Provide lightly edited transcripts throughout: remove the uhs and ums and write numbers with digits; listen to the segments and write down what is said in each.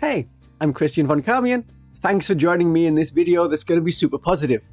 Hey, I'm Christian von Carmian. Thanks for joining me in this video that's going to be super positive.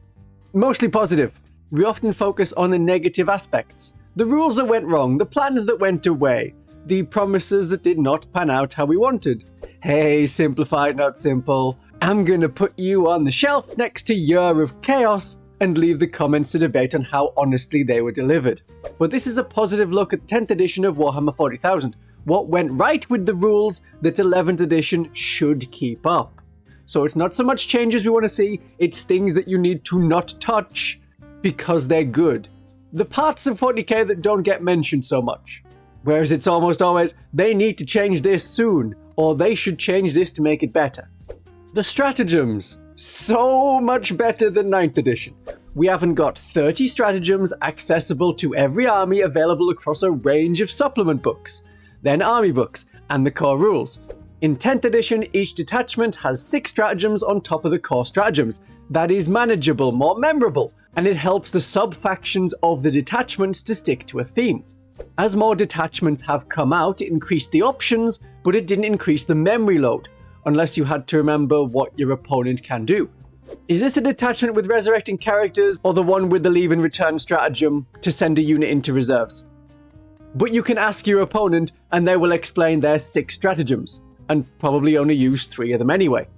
Mostly positive. We often focus on the negative aspects. The rules that went wrong, the plans that went away, the promises that did not pan out how we wanted. Hey, simplified, not simple. I'm going to put you on the shelf next to Year of Chaos and leave the comments to debate on how honestly they were delivered. But this is a positive look at 10th edition of Warhammer 40,000. What went right with the rules that 11th edition should keep up. So it's not so much changes we want to see, it's things that you need to not touch because they're good. The parts of 40k that don't get mentioned so much. Whereas it's almost always, they need to change this soon, or they should change this to make it better. The stratagems. So much better than 9th edition. We haven't got 30 stratagems accessible to every army available across a range of supplement books, then army books, and the core rules. In 10th edition, each detachment has 6 stratagems on top of the core stratagems. That is manageable, more memorable, and it helps the sub-factions of the detachments to stick to a theme. As more detachments have come out, it increased the options, but it didn't increase the memory load, unless you had to remember what your opponent can do. Is this the detachment with resurrecting characters, or the one with the leave and return stratagem to send a unit into reserves? But you can ask your opponent and they will explain their 6 stratagems, and probably only use 3 of them anyway.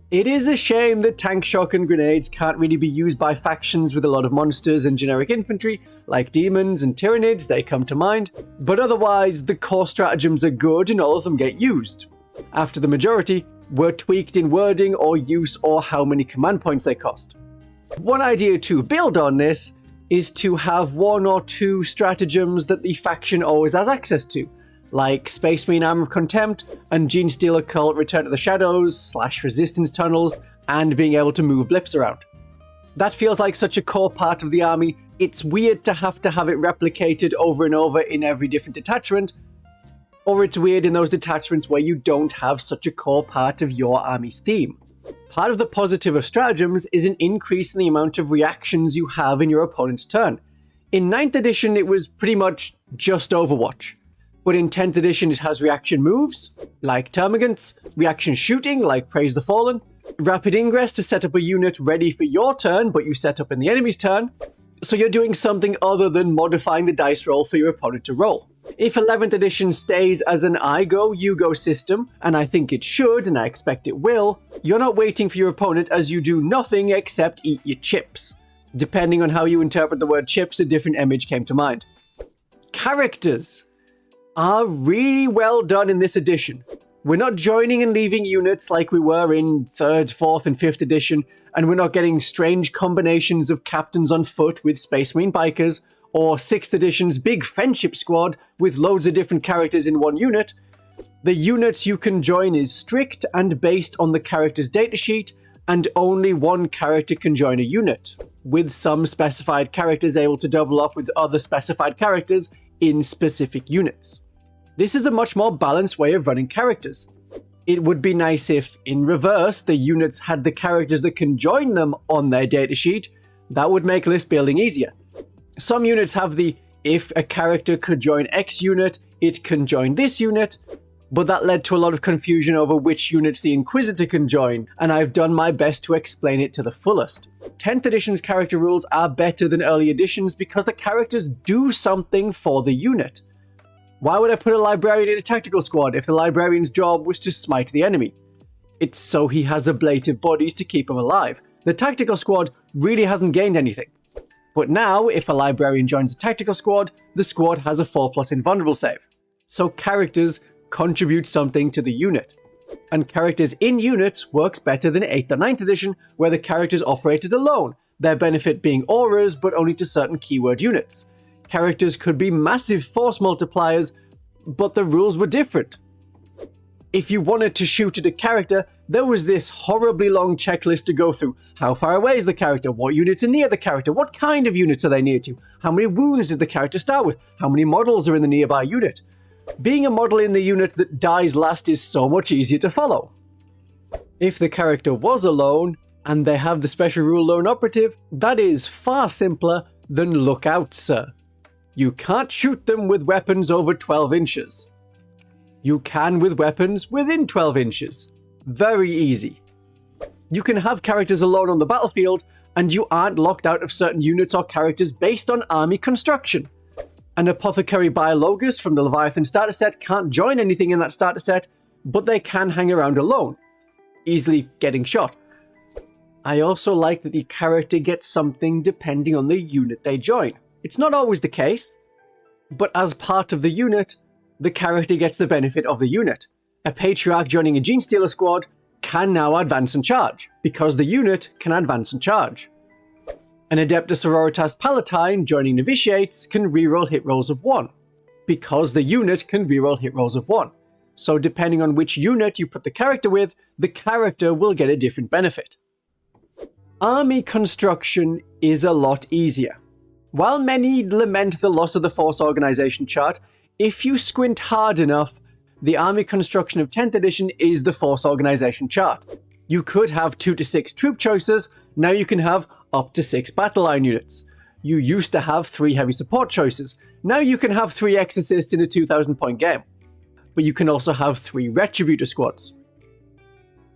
It is a shame that tank shock and grenades can't really be used by factions with a lot of monsters and generic infantry, like demons and tyrannids, they come to mind, but otherwise the core stratagems are good and all of them get used. After the majority were tweaked in wording or use or how many command points they cost. One idea to build on this is to have 1 or 2 stratagems that the faction always has access to, like Space Marine Armor of Contempt and Genestealer Occult Return to the Shadows / Resistance Tunnels, and being able to move blips around. That feels like such a core part of the army, it's weird to have it replicated over and over in every different detachment, or it's weird in those detachments where you don't have such a core part of your army's theme. Part of the positive of stratagems is an increase in the amount of reactions you have in your opponent's turn. In 9th edition it was pretty much just Overwatch, but in 10th edition it has reaction moves, like Termagants, reaction shooting, like Praise the Fallen, rapid ingress to set up a unit ready for your turn but you set up in the enemy's turn, so you're doing something other than modifying the dice roll for your opponent to roll. If 11th edition stays as an I go, you go system, and I think it should, and I expect it will, you're not waiting for your opponent as you do nothing except eat your chips. Depending on how you interpret the word chips, a different image came to mind. Characters are really well done in this edition. We're not joining and leaving units like we were in 3rd, 4th, and 5th edition, and we're not getting strange combinations of captains on foot with Space Marine bikers, or 6th edition's big friendship squad with loads of different characters in one unit. The units you can join is strict and based on the character's datasheet, and only one character can join a unit, with some specified characters able to double up with other specified characters in specific units. This is a much more balanced way of running characters. It would be nice if, in reverse, the units had the characters that can join them on their datasheet. That would make list building easier. Some units have the, if a character could join X unit, it can join this unit, but that led to a lot of confusion over which units the Inquisitor can join, and I've done my best to explain it to the fullest. 10th edition's character rules are better than early editions because the characters do something for the unit. Why would I put a librarian in a tactical squad if the librarian's job was to smite the enemy? It's so he has ablative bodies to keep him alive. The tactical squad really hasn't gained anything. But now, if a librarian joins a tactical squad, the squad has a 4+ invulnerable save. So characters contribute something to the unit. And characters in units works better than 8th or 9th edition, where the characters operated alone, their benefit being auras but only to certain keyword units. Characters could be massive force multipliers, but the rules were different. If you wanted to shoot at a character, there was this horribly long checklist to go through. How far away is the character? What units are near the character? What kind of units are they near to? How many wounds did the character start with? How many models are in the nearby unit? Being a model in the unit that dies last is so much easier to follow. If the character was alone, and they have the special rule lone operative, that is far simpler than look out, sir. You can't shoot them with weapons over 12 inches. You can with weapons within 12 inches. Very easy. You can have characters alone on the battlefield, and you aren't locked out of certain units or characters based on army construction. An Apothecary Biologus from the Leviathan starter set can't join anything in that starter set, but they can hang around alone, easily getting shot. I also like that the character gets something depending on the unit they join. It's not always the case, but as part of the unit, the character gets the benefit of the unit. A Patriarch joining a Genestealer squad can now advance and charge, because the unit can advance and charge. An Adeptus Sororitas Palatine joining Novitiates can reroll hit rolls of 1, because the unit can reroll hit rolls of 1. So depending on which unit you put the character with, the character will get a different benefit. Army construction is a lot easier. While many lament the loss of the Force Organization chart, if you squint hard enough, the army construction of 10th edition is the Force Organization chart. You could have 2 to 6 troop choices, now you can have up to 6 battle line units. You used to have 3 heavy support choices, now you can have 3 exorcists in a 2,000 point game. But you can also have 3 retributor squads.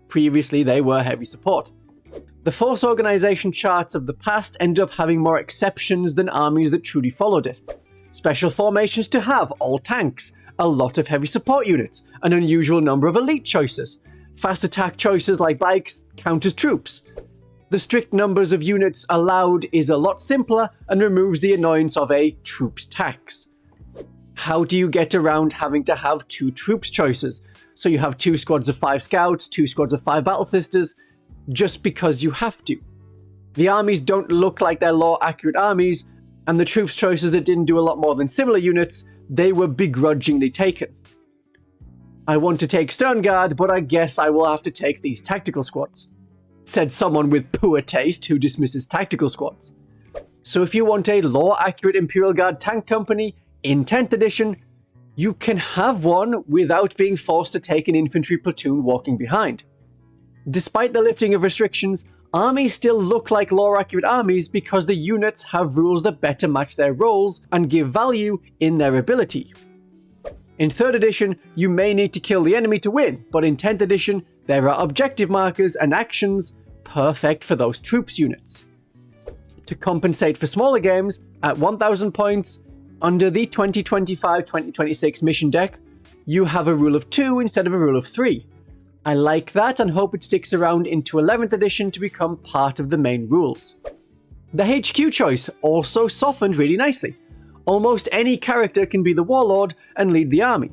Previously they were heavy support. The Force Organization charts of the past ended up having more exceptions than armies that truly followed it. Special formations to have all tanks, a lot of heavy support units, an unusual number of elite choices. Fast attack choices like bikes count as troops. The strict numbers of units allowed is a lot simpler and removes the annoyance of a troops tax. How do you get around having to have 2 troops choices? So you have 2 squads of 5 scouts, 2 squads of 5 battle sisters, just because you have to. The armies don't look like they're lore-accurate armies, and the troops choices that didn't do a lot more than similar units, they were begrudgingly taken. I want to take Sternguard, but I guess I will have to take these tactical squads, said someone with poor taste who dismisses tactical squads. So if you want a lore-accurate Imperial Guard tank company in 10th edition, you can have one without being forced to take an infantry platoon walking behind. Despite the lifting of restrictions, armies still look like lore-accurate armies because the units have rules that better match their roles and give value in their ability. In 3rd edition, you may need to kill the enemy to win, but in 10th edition, there are objective markers and actions perfect for those troops units. To compensate for smaller games, at 1000 points, under the 2025-2026 mission deck, you have a rule of 2 instead of a rule of 3. I like that and hope it sticks around into 11th edition to become part of the main rules. The HQ choice also softened really nicely. Almost any character can be the warlord and lead the army,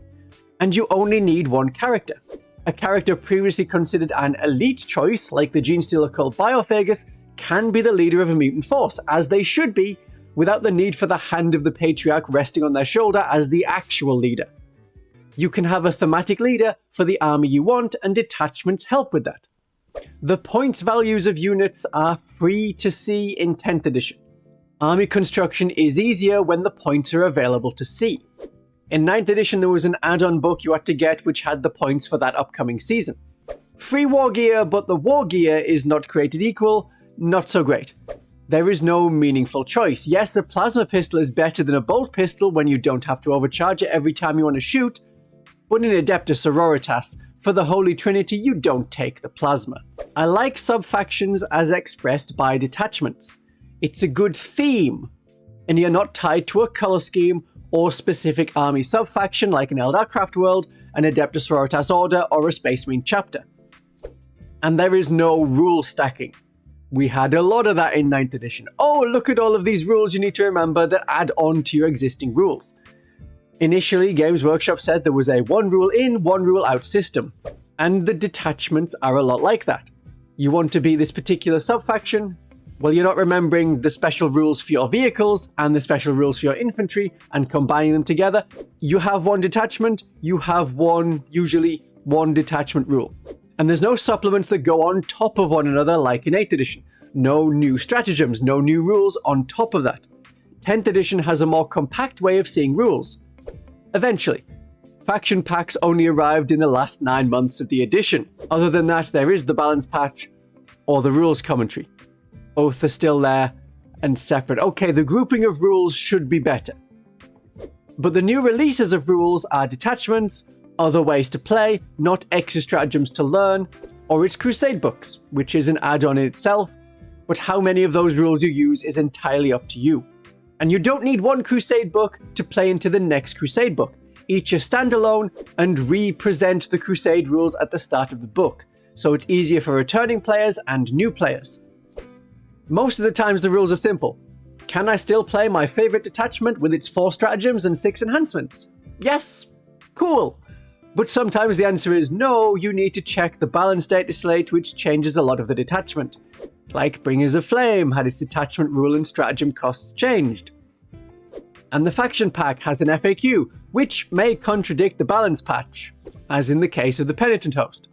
and you only need one character. A character previously considered an elite choice, like the Genestealer cult Biophagus, can be the leader of a mutant force, as they should be, without the need for the hand of the Patriarch resting on their shoulder as the actual leader. You can have a thematic leader for the army you want, and detachments help with that. The points values of units are free to see in 10th edition. Army construction is easier when the points are available to see. In 9th edition there was an add-on book you had to get which had the points for that upcoming season. Free war gear, but the war gear is not created equal, not so great. There is no meaningful choice. Yes, a plasma pistol is better than a bolt pistol when you don't have to overcharge it every time you want to shoot, but in Adeptus Sororitas, for the Holy Trinity, you don't take the plasma. I like sub-factions as expressed by detachments. It's a good theme, and you're not tied to a colour scheme or specific army sub-faction like an Eldar Craftworld, an Adeptus Sororitas Order, or a Space Marine chapter. And there is no rule stacking. We had a lot of that in 9th edition. Oh, look at all of these rules you need to remember that add on to your existing rules. Initially, Games Workshop said there was a one rule in, one rule out system, and the detachments are a lot like that. You want to be this particular sub-faction? Well, you're not remembering the special rules for your vehicles and the special rules for your infantry and combining them together. You have one detachment, you have usually one detachment rule. And there's no supplements that go on top of one another like in 8th edition. No new stratagems, no new rules on top of that. 10th edition has a more compact way of seeing rules. Eventually. Faction packs only arrived in the last 9 months of the edition. Other than that, there is the balance patch or the rules commentary. Both are still there and separate. Okay, the grouping of rules should be better. But the new releases of rules are detachments, other ways to play, not extra stratagems to learn, or it's crusade books, which is an add-on in itself, but how many of those rules you use is entirely up to you. And you don't need one crusade book to play into the next crusade book. Each are standalone and re-present the crusade rules at the start of the book, so it's easier for returning players and new players. Most of the times the rules are simple. Can I still play my favorite detachment with its 4 stratagems and 6 enhancements? Yes. Cool. But sometimes the answer is no, you need to check the balance data slate, which changes a lot of the detachment. Like Bringers of Flame had its detachment rule and stratagem costs changed. And the faction pack has an FAQ, which may contradict the balance patch, as in the case of the Penitent Host.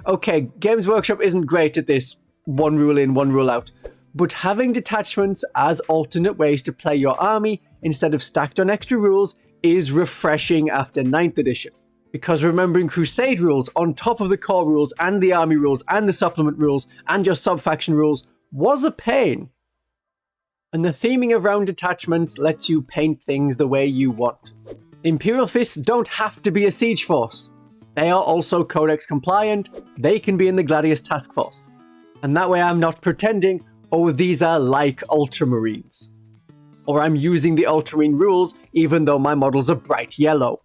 Okay, Games Workshop isn't great at this one rule in, one rule out, but having detachments as alternate ways to play your army instead of stacked on extra rules is refreshing after 9th edition. Because remembering crusade rules on top of the core rules and the army rules and the supplement rules and your sub-faction rules was a pain. And the theming around detachments lets you paint things the way you want. Imperial Fists don't have to be a siege force. They are also Codex compliant, they can be in the Gladius task force. And that way I'm not pretending, oh, these are like Ultramarines. Or I'm using the Ultramarine rules even though my models are bright yellow.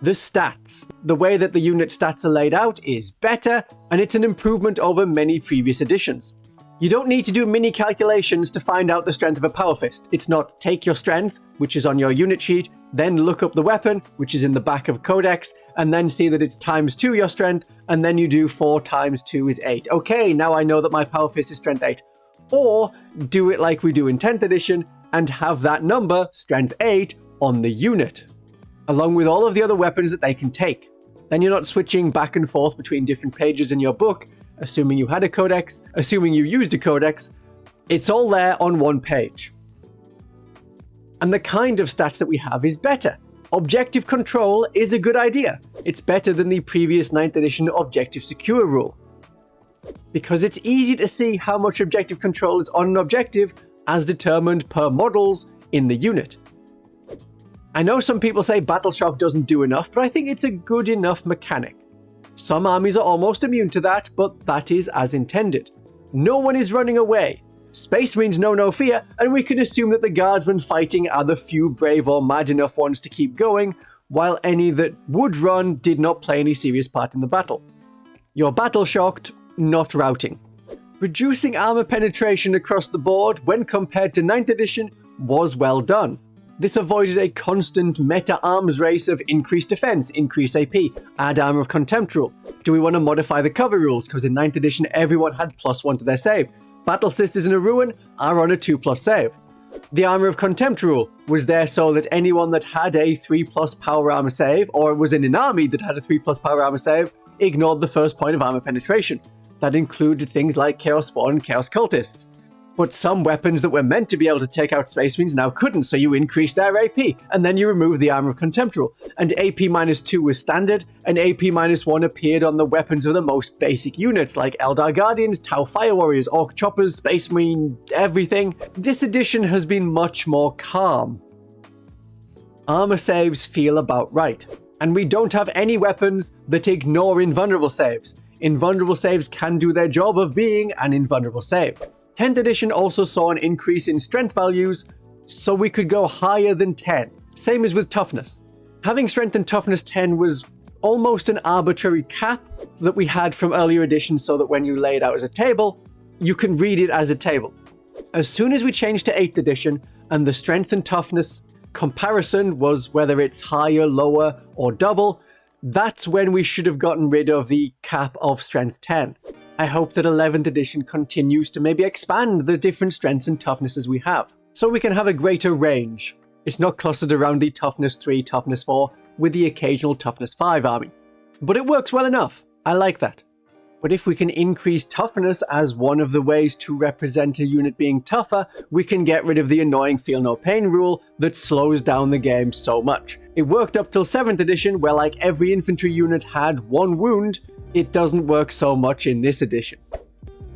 The stats. The way that the unit stats are laid out is better, and it's an improvement over many previous editions. You don't need to do mini calculations to find out the strength of a Power Fist. It's not take your strength, which is on your unit sheet, then look up the weapon, which is in the back of Codex, and then see that it's ×2 your strength, and then you do 4 × 2 is 8. Okay, now I know that my Power Fist is strength 8. Or do it like we do in 10th edition, and have that number, strength 8, on the unit, along with all of the other weapons that they can take. Then you're not switching back and forth between different pages in your book, assuming you had a codex, assuming you used a codex. It's all there on one page. And the kind of stats that we have is better. Objective control is a good idea. It's better than the previous 9th edition objective secure rule, because it's easy to see how much objective control is on an objective as determined per models in the unit. I know some people say Battle Shock doesn't do enough, but I think it's a good enough mechanic. Some armies are almost immune to that, but that is as intended. No one is running away. Space Marines know no fear, and we can assume that the guardsmen fighting are the few brave or mad enough ones to keep going, while any that would run did not play any serious part in the battle. You're battle shocked, not routing. Reducing armor penetration across the board when compared to 9th edition was well done. This avoided a constant meta arms race of increased defense, increase AP, add armor of contempt rule. Do we want to modify the cover rules? Because in 9th edition everyone had +1 to their save. Battle Sisters in a Ruin are on a 2+ save. The armor of contempt rule was there so that anyone that had a 3+ power armor save, or was in an army that had a 3+ power armor save, ignored the first point of armor penetration. That included things like Chaos Spawn and Chaos Cultists. But some weapons that were meant to be able to take out Space Marines now couldn't, so you increased their AP, and then you removed the Armor of Contempt rule. And AP -2 was standard, and AP -1 appeared on the weapons of the most basic units, like Eldar Guardians, Tau Fire Warriors, Orc Choppers, Space Marine, everything. This edition has been much more calm. Armor saves feel about right, and we don't have any weapons that ignore invulnerable saves. Invulnerable saves can do their job of being an invulnerable save. 10th edition also saw an increase in strength values, so we could go higher than 10. Same as with toughness. Having strength and toughness 10 was almost an arbitrary cap that we had from earlier editions, so that when you lay it out as a table, you can read it as a table. As soon as we changed to 8th edition, and the strength and toughness comparison was whether it's higher, lower, or double, that's when we should have gotten rid of the cap of strength 10. I hope that 11th edition continues to maybe expand the different strengths and toughnesses we have, so we can have a greater range. It's not clustered around the toughness 3, toughness 4, with the occasional toughness 5 army. But it works well enough. I like that. But if we can increase toughness as one of the ways to represent a unit being tougher, we can get rid of the annoying feel no pain rule that slows down the game so much. It worked up till 7th edition, where like every infantry unit had 1 wound. It doesn't work so much in this edition.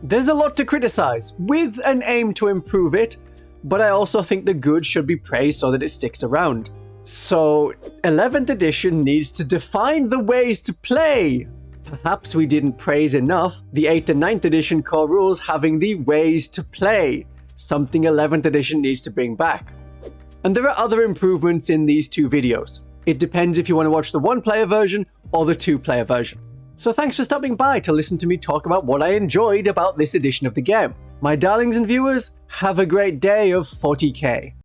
There's a lot to criticize, with an aim to improve it, but I also think the good should be praised so that it sticks around. So, 11th edition needs to define the ways to play. Perhaps we didn't praise enough the 8th and 9th edition core rules having the ways to play, something 11th edition needs to bring back. And there are other improvements in these two videos. It depends if you want to watch the 1-player version or the 2-player version. So thanks for stopping by to listen to me talk about what I enjoyed about this edition of the game. My darlings and viewers, have a great day of 40k.